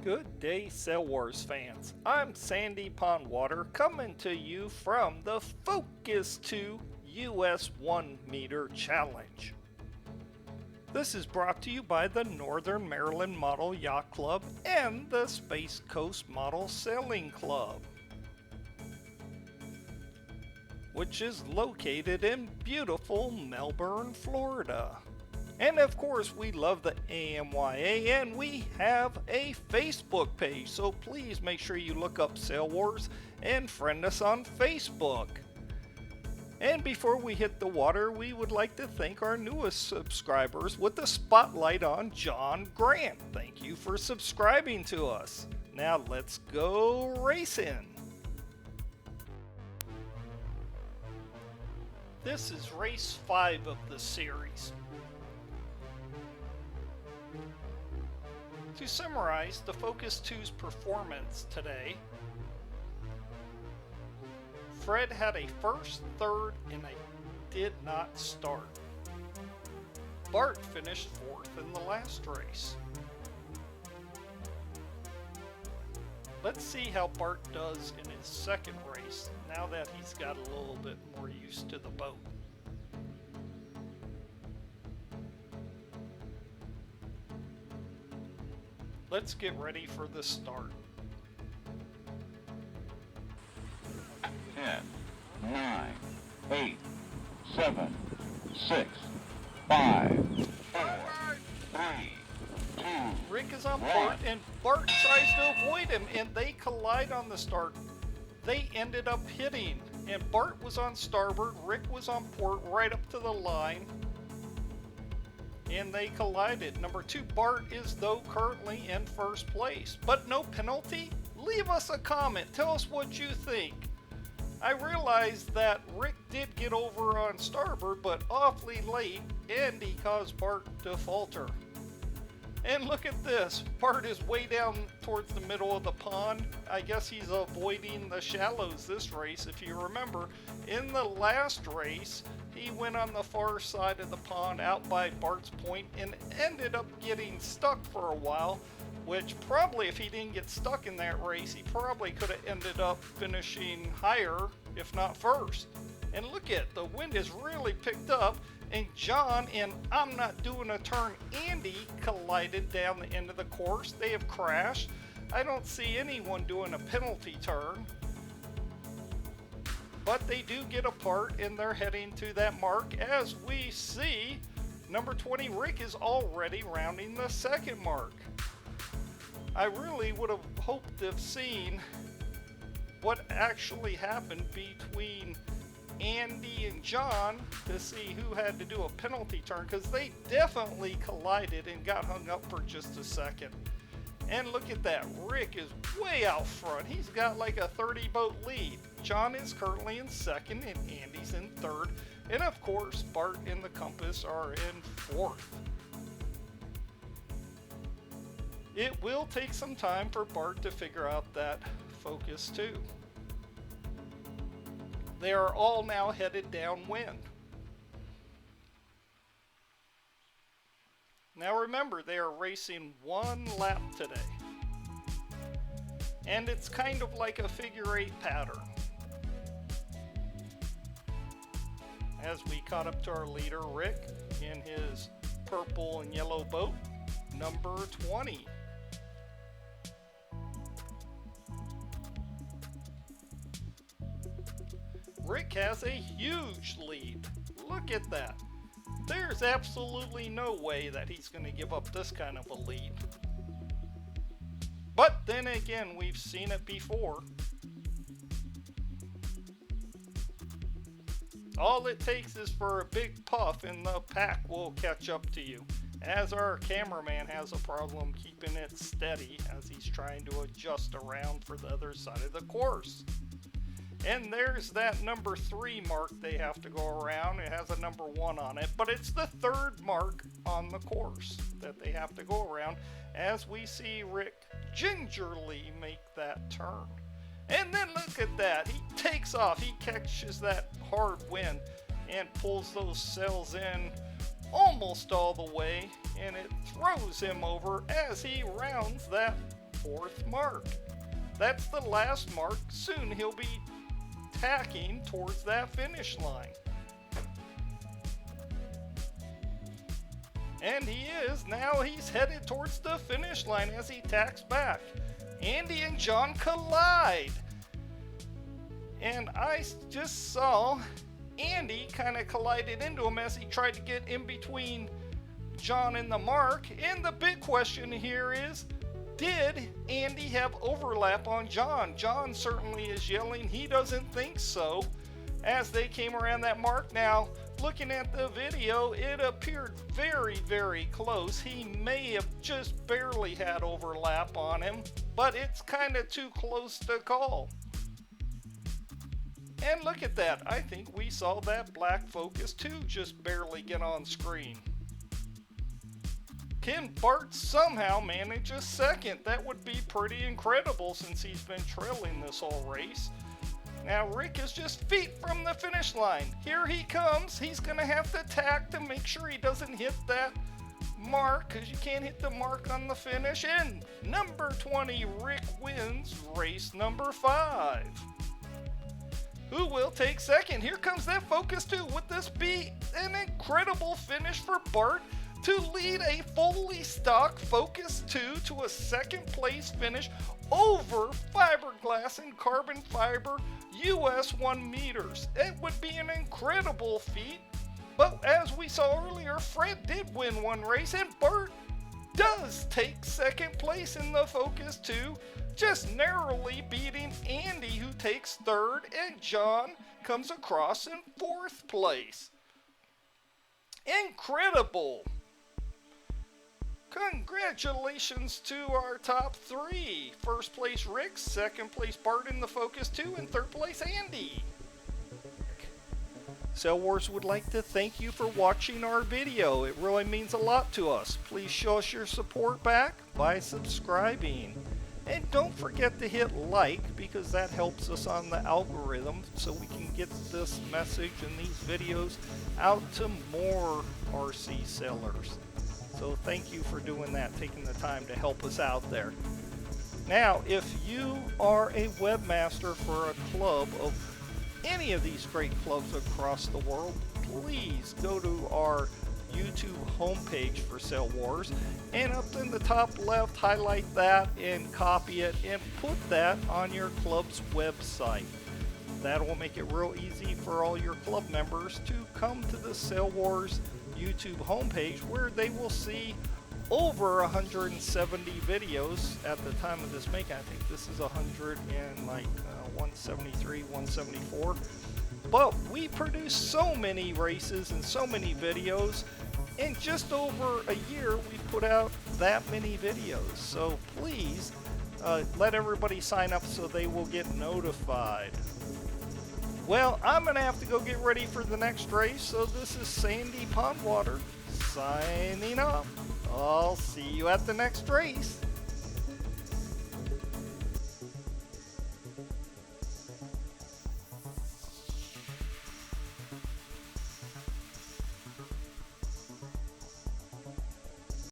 Good day, Sail Wars fans. I'm Sandy Pondwater coming to you from the Focus 2 US1 Challenge. This is brought to you by the Northern Maryland Model Yacht Club and the Space Coast Model Sailing Club, which is located in beautiful Melbourne, Florida. And of course, we love the AMYA, and we have a Facebook page, so please make sure you look up Sail Wars and friend us on Facebook. And before we hit the water, we would like to thank our newest subscribers with the spotlight on John Grant. Thank you for subscribing to us. Now let's go racing. This is race 5 of the series. To summarize the Focus 2's performance today, Fred had a first, third, and a did not start. Bart finished 4th in the last race. Let's see how Bart does in his second race now that he's got a little bit more used to the boat. Let's get ready for the start. 10, 9, 8, 7, 6, 5, 4, 3, 2. Rick is on port and Bart tries to avoid him and they collide on the start. They ended up hitting and Bart was on starboard, Rick was on port right up to the line. And they collided. Number 2, Bart is though currently in first place, but no penalty? Leave us a comment. Tell us what you think. I realized that Rick did get over on starboard, but awfully late, and he caused Bart to falter. And look at this. Bart is way down towards the middle of the pond. I guess he's avoiding the shallows this race. If you remember, in the last race, he went on the far side of the pond out by Bart's Point and ended up getting stuck for a while, which probably if he didn't get stuck in that race, he probably could have ended up finishing higher, if not first. And look at, the wind has really picked up, and John and I'm Not Doing a Turn Andy collided down the end of the course. They have crashed. I don't see anyone doing a penalty turn. But they do get apart and they're heading to that mark. As we see, number 20 Rick is already rounding the second mark. I really would have hoped to have seen what actually happened between Andy and John to see who had to do a penalty turn, because they definitely collided and got hung up for just a second. And look at that, Rick is way out front. He's got like a 30 boat lead. John is currently in second and Andy's in third. And of course, Bart and the Compass are in fourth. It will take some time for Bart to figure out that Focus 2. They are all now headed downwind. Now remember, they are racing one lap today. And it's kind of like a figure 8 pattern. As we caught up to our leader, Rick, in his purple and yellow boat, number 20. Rick has a huge lead. Look at that. There's absolutely no way that he's going to give up this kind of a lead. But then again, we've seen it before. All it takes is for a big puff and the pack will catch up to you. As our cameraman has a problem keeping it steady as he's trying to adjust around for the other side of the course. And there's that number 3 mark they have to go around. It has a number 1 on it, but it's the 3rd mark on the course that they have to go around as we see Rick gingerly make that turn. And then look at that, he takes off, he catches that hard wind and pulls those sails in almost all the way, and it throws him over as he rounds that 4th mark. That's the last mark. Soon he'll be tacking towards that finish line. And he is. Now he's headed towards the finish line as he tacks back. Andy and John collide. And I just saw Andy kind of collided into him as he tried to get in between John and the mark. And the big question here is, did Andy have overlap on John? John certainly is yelling he doesn't think so as they came around that mark. Now, looking at the video, it appeared very, very close. He may have just barely had overlap on him, but it's kind of too close to call. And look at that. I think we saw that black Focus 2 just barely get on screen. Can Bart somehow manage a second? That would be pretty incredible since he's been trailing this whole race. Now Rick is just feet from the finish line. Here he comes. He's going to have to tack to make sure he doesn't hit that mark, because you can't hit the mark on the finish. And number 20, Rick wins race number 5. Who will take second? Here comes that Focus 2. Would this be an incredible finish for Bart to lead a fully stock Focus 2 to a second place finish over fiberglass and carbon fiber US1Ms? It would be an incredible feat. But as we saw earlier, Fred did win one race, and Bart does take second place in the Focus 2, just narrowly beating Andy, who takes third, and John comes across in 4th place. Incredible! Congratulations to our top 3. First place Rick, second place Bart in the Focus 2, and third place Andy. Cell Wars would like to thank you for watching our video. It really means a lot to us. Please show us your support back by subscribing. And don't forget to hit like, because that helps us on the algorithm so we can get this message and these videos out to more RC sellers. So thank you for doing that, taking the time to help us out there. Now, if you are a webmaster for a club of any of these great clubs across the world, please go to our YouTube homepage for Cell Wars, and up in the top left, highlight that and copy it and put that on your club's website. That will make it real easy for all your club members to come to the Cell Wars YouTube homepage, where they will see over 170 videos at the time of this making. I think this is 173, 174. But we produce so many races and so many videos. In just over a year, we put out that many videos. So please let everybody sign up so they will get notified. Well, I'm going to have to go get ready for the next race. So this is Sandy Pondwater signing off. I'll see you at the next race.